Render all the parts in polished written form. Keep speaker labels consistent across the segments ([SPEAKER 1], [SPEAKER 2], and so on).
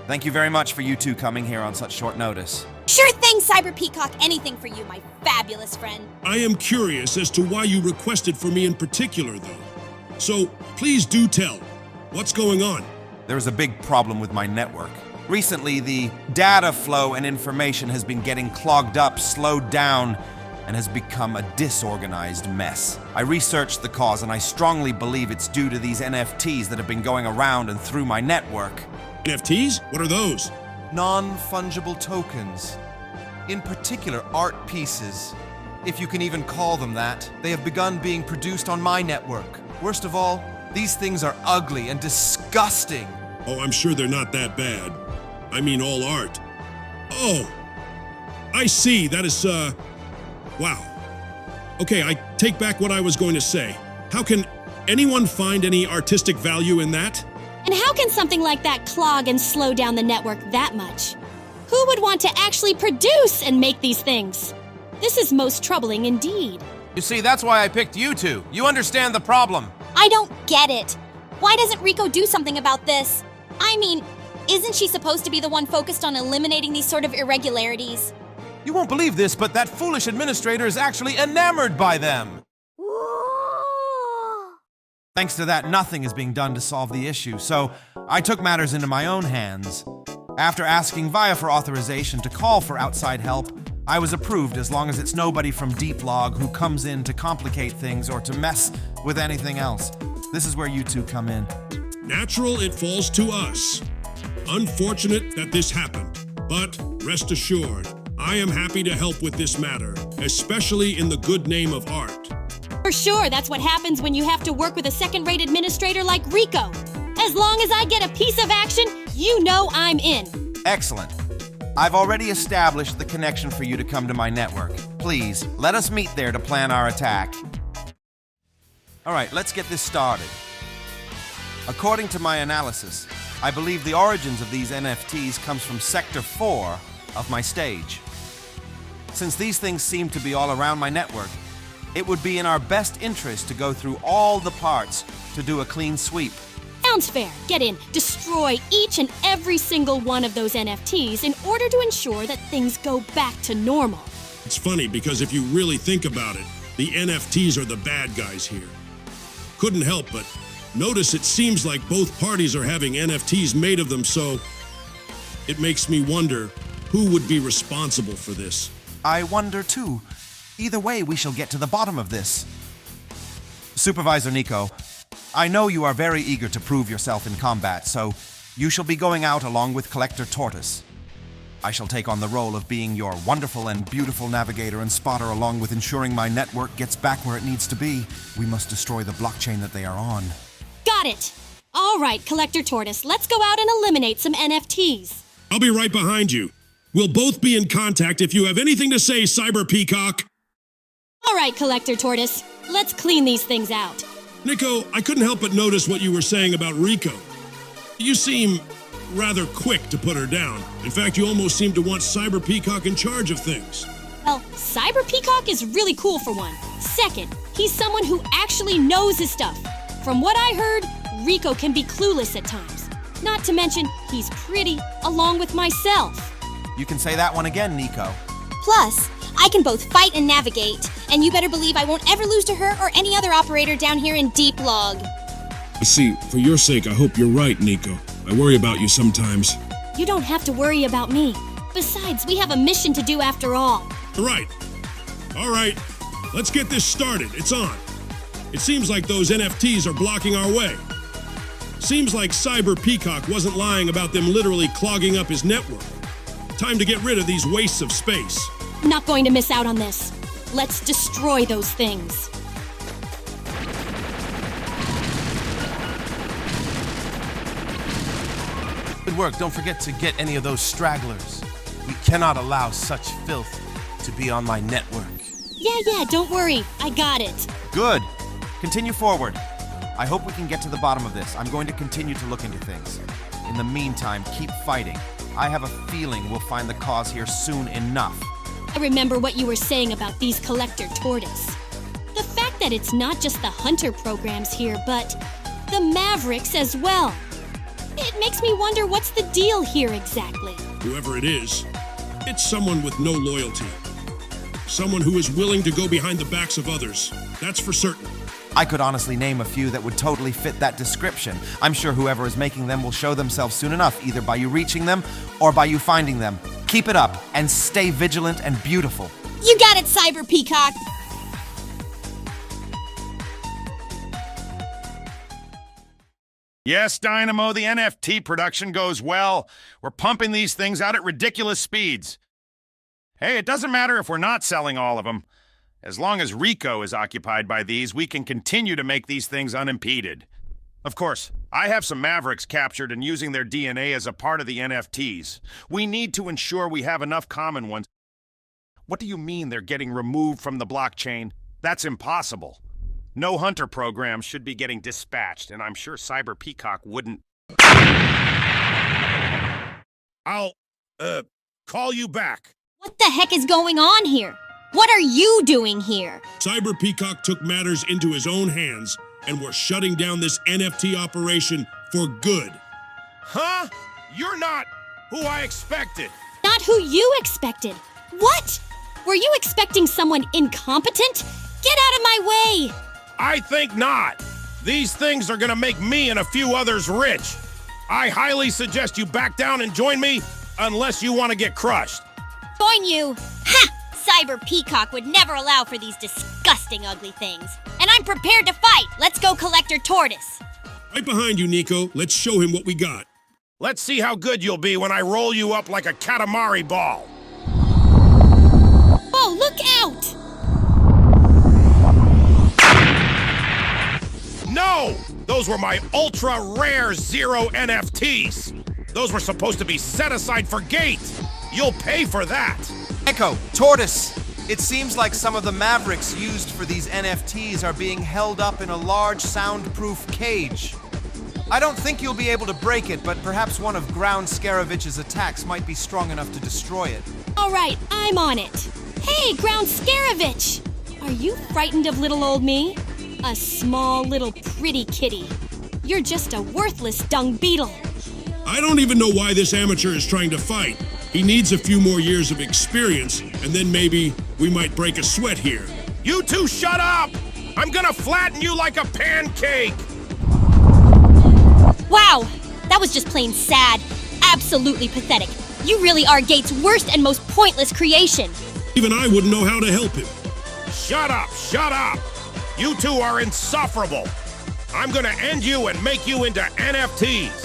[SPEAKER 1] Thank you very much for you two coming here on such short notice.
[SPEAKER 2] Sure thing, Cyber Peacock. Anything for you, my fabulous friend.
[SPEAKER 3] I am curious as to why you requested for me in particular, though. So, please do tell. What's going on?
[SPEAKER 1] There's a big problem with my network. Recently, the data flow and information has been getting clogged up, slowed down, and has become a disorganized mess. I researched the cause, and I strongly believe it's due to these NFTs that have been going around and through my network.
[SPEAKER 3] NFTs? What are those?
[SPEAKER 1] Non-fungible tokens. In particular, art pieces. If you can even call them that. They have begun being produced on my network. Worst of all, these things are ugly and disgusting.
[SPEAKER 3] Oh, I'm sure they're not that bad. I mean all art. Oh, I see. That is, wow. Okay, I take back what I was going to say. How can anyone find any artistic value in that?
[SPEAKER 4] And how can something like that clog and slow down the network that much? Who would want to actually produce and make these things? This is most troubling indeed.
[SPEAKER 1] You see, that's why I picked you two. You understand the problem.
[SPEAKER 2] I don't get it. Why doesn't Rico do something about this? I mean, isn't she supposed to be the one focused on eliminating these sort of irregularities?
[SPEAKER 1] You won't believe this, but that foolish administrator is actually enamored by them. Thanks to that, nothing is being done to solve the issue, so I took matters into my own hands. After asking Via for authorization to call for outside help, I was approved as long as it's nobody from Deep Log who comes in to complicate things or to mess with anything else. This is where you two come in.
[SPEAKER 3] Natural it falls to us. Unfortunate that this happened, but rest assured, I am happy to help with this matter, especially in the good name of art.
[SPEAKER 4] For sure, that's what happens when you have to work with a second-rate administrator like Rico. As long as I get a piece of action, you know I'm in.
[SPEAKER 1] Excellent. I've already established the connection for you to come to my network. Please, let us meet there to plan our attack. All right, let's get this started. According to my analysis, I believe the origins of these NFTs comes from Sector 4 of my stage. Since these things seem to be all around my network, it would be in our best interest to go through all the parts to do a clean sweep.
[SPEAKER 4] Sounds fair. Get in, destroy each and every single one of those NFTs in order to ensure that things go back to normal.
[SPEAKER 3] It's funny because if you really think about it, the NFTs are the bad guys here. Couldn't help but notice it seems like both parties are having NFTs made of them, so it makes me wonder who would be responsible for this.
[SPEAKER 1] I wonder too. Either way, we shall get to the bottom of this. Supervisor Nico, I know you are very eager to prove yourself in combat, so you shall be going out along with Collector Tortoise. I shall take on the role of being your wonderful and beautiful navigator and spotter, along with ensuring my network gets back where it needs to be. We must destroy the blockchain that they are on.
[SPEAKER 4] Got it! All right, Collector Tortoise, let's go out and eliminate some NFTs.
[SPEAKER 3] I'll be right behind you. We'll both be in contact if you have anything to say, Cyber Peacock.
[SPEAKER 4] All right, Collector Tortoise, let's clean these things out.
[SPEAKER 3] Nico, I couldn't help but notice what you were saying about Rico. You seem rather quick to put her down. In fact, you almost seem to want Cyber Peacock in charge of things.
[SPEAKER 4] Well, Cyber Peacock is really cool for one. Second, he's someone who actually knows his stuff. From what I heard, Rico can be clueless at times. Not to mention, he's pretty, along with myself.
[SPEAKER 1] You can say that one again, Nico.
[SPEAKER 2] Plus, I can both fight and navigate, and you better believe I won't ever lose to her or any other operator down here in Deep Log.
[SPEAKER 3] See, for your sake, I hope you're right, Nico. I worry about you sometimes.
[SPEAKER 4] You don't have to worry about me. Besides, we have a mission to do after all.
[SPEAKER 3] Right. All right, let's get this started. It's on. It seems like those NFTs are blocking our way. Seems like Cyber Peacock wasn't lying about them literally clogging up his network. Time to get rid of these wastes of space.
[SPEAKER 4] I'm not going to miss out on this. Let's destroy those things.
[SPEAKER 5] Good work. Don't forget to get any of those stragglers. We cannot allow such filth to be on my network.
[SPEAKER 4] Yeah, don't worry. I got it.
[SPEAKER 1] Good. Continue forward. I hope we can get to the bottom of this. I'm going to continue to look into things. In the meantime, keep fighting. I have a feeling we'll find the cause here soon enough.
[SPEAKER 4] I remember what you were saying about these Collector Tortoise. The fact that it's not just the Hunter programs here, but the Mavericks as well. It makes me wonder what's the deal here exactly.
[SPEAKER 3] Whoever it is, it's someone with no loyalty. Someone who is willing to go behind the backs of others. That's for certain.
[SPEAKER 1] I could honestly name a few that would totally fit that description. I'm sure whoever is making them will show themselves soon enough, either by you reaching them or by you finding them. Keep it up and stay vigilant and beautiful.
[SPEAKER 2] You got it, Cyber Peacock!
[SPEAKER 6] Yes, Dynamo, the NFT production goes well. We're pumping these things out at ridiculous speeds. Hey, it doesn't matter if we're not selling all of them. As long as Rico is occupied by these, we can continue to make these things unimpeded. Of course, I have some Mavericks captured and using their DNA as a part of the NFTs. We need to ensure we have enough common ones. What do you mean they're getting removed from the blockchain? That's impossible. No hunter program should be getting dispatched, and I'm sure Cyber Peacock wouldn't.
[SPEAKER 3] I'll, call you back.
[SPEAKER 2] What the heck is going on here? What are you doing here?
[SPEAKER 3] Cyber Peacock took matters into his own hands, and we're shutting down this NFT operation for good.
[SPEAKER 6] Huh? You're not who I expected.
[SPEAKER 4] Not who you expected. What? Were you expecting someone incompetent? Get out of my way!
[SPEAKER 6] I think not. These things are gonna make me and a few others rich. I highly suggest you back down and join me, unless you want to get crushed.
[SPEAKER 2] Join you? Ha! Cyber Peacock would never allow for these disgusting ugly things. And I'm prepared to fight! Let's go, Collector Tortoise!
[SPEAKER 3] Right behind you, Nico. Let's show him what we got.
[SPEAKER 6] Let's see how good you'll be when I roll you up like a Katamari ball.
[SPEAKER 4] Oh, look out!
[SPEAKER 6] No! Those were my ultra-rare Zero NFTs! Those were supposed to be set aside for Gate! You'll pay for that!
[SPEAKER 1] Echo, Tortoise! It seems like some of the Mavericks used for these NFTs are being held up in a large soundproof cage. I don't think you'll be able to break it, but perhaps one of Ground Scarovich's attacks might be strong enough to destroy it.
[SPEAKER 4] All right, I'm on it. Hey, Ground Scarovich! Are you frightened of little old me? A small, little, pretty kitty. You're just a worthless dung beetle.
[SPEAKER 3] I don't even know why this amateur is trying to fight. He needs a few more years of experience, and then maybe we might break a sweat here.
[SPEAKER 6] You two shut up! I'm gonna flatten you like a pancake!
[SPEAKER 2] Wow! That was just plain sad. Absolutely pathetic. You really are Gate's worst and most pointless creation.
[SPEAKER 3] Even I wouldn't know how to help him.
[SPEAKER 6] Shut up! Shut up! You two are insufferable! I'm gonna end you and make you into NFTs!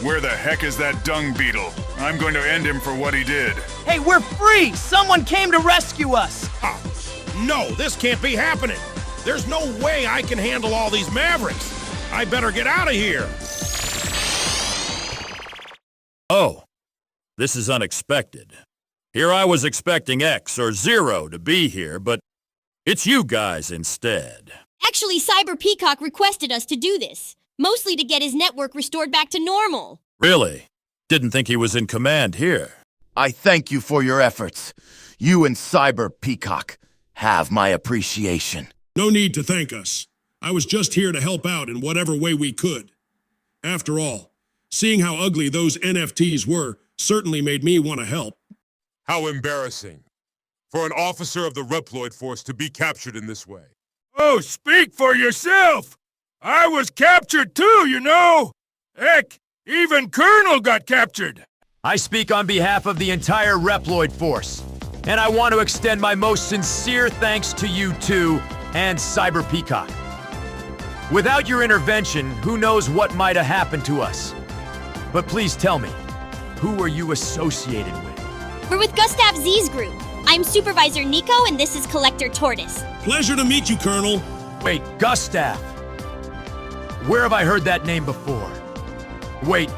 [SPEAKER 7] Where the heck is that dung beetle? I'm going to end him for what he did.
[SPEAKER 8] Hey, we're free! Someone came to rescue us!
[SPEAKER 6] No, this can't be happening! There's no way I can handle all these Mavericks! I better get out of here!
[SPEAKER 9] Oh, this is unexpected. Here I was expecting X or Zero to be here, but it's you guys instead.
[SPEAKER 2] Actually, Cyber Peacock requested us to do this. Mostly to get his network restored back to normal.
[SPEAKER 9] Really? Didn't think he was in command here.
[SPEAKER 10] I thank you for your efforts. You and Cyber Peacock have my appreciation.
[SPEAKER 3] No need to thank us. I was just here to help out in whatever way we could. After all, seeing how ugly those NFTs were certainly made me want to help.
[SPEAKER 11] How embarrassing for an officer of the Reploid Force to be captured in this way.
[SPEAKER 12] Oh, speak for yourself! I was captured too, you know! Heck, even Colonel got captured!
[SPEAKER 13] I speak on behalf of the entire Reploid Force, and I want to extend my most sincere thanks to you two and Cyber Peacock. Without your intervention, who knows what might have happened to us. But please tell me, who are you associated with?
[SPEAKER 2] We're with Gustaff-Z's group. I'm Supervisor Nico, and this is Collector Tortoise.
[SPEAKER 3] Pleasure to meet you, Colonel.
[SPEAKER 13] Wait, Gustav? Where have I heard that name before? Wait,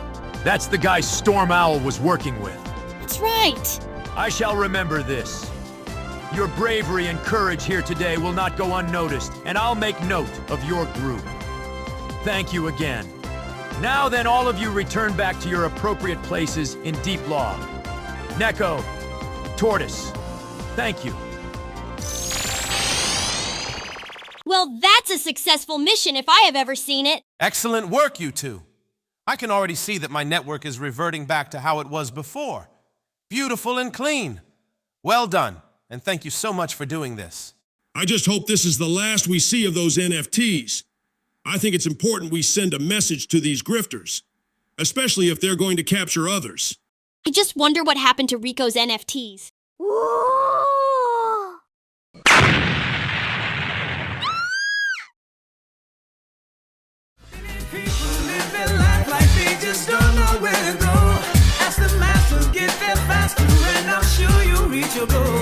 [SPEAKER 13] that's the guy Storm Owl was working with.
[SPEAKER 4] That's right.
[SPEAKER 13] I shall remember this. Your bravery and courage here today will not go unnoticed, and I'll make note of your group. Thank you again. Now then, all of you return back to your appropriate places in Deep Law. Neko, Tortoise, thank you.
[SPEAKER 4] Well, that's a successful mission if I have ever seen it.
[SPEAKER 5] Excellent work, you two. I can already see that my network is reverting back to how it was before. Beautiful and clean. Well done, and thank you so much for doing this.
[SPEAKER 3] I just hope this is the last we see of those NFTs. I think it's important we send a message to these grifters, especially if they're going to capture others.
[SPEAKER 4] I just wonder what happened to Rico's NFTs.
[SPEAKER 14] Don't know where to go. Ask the master, get there faster, and I'm sure you'll reach your goal.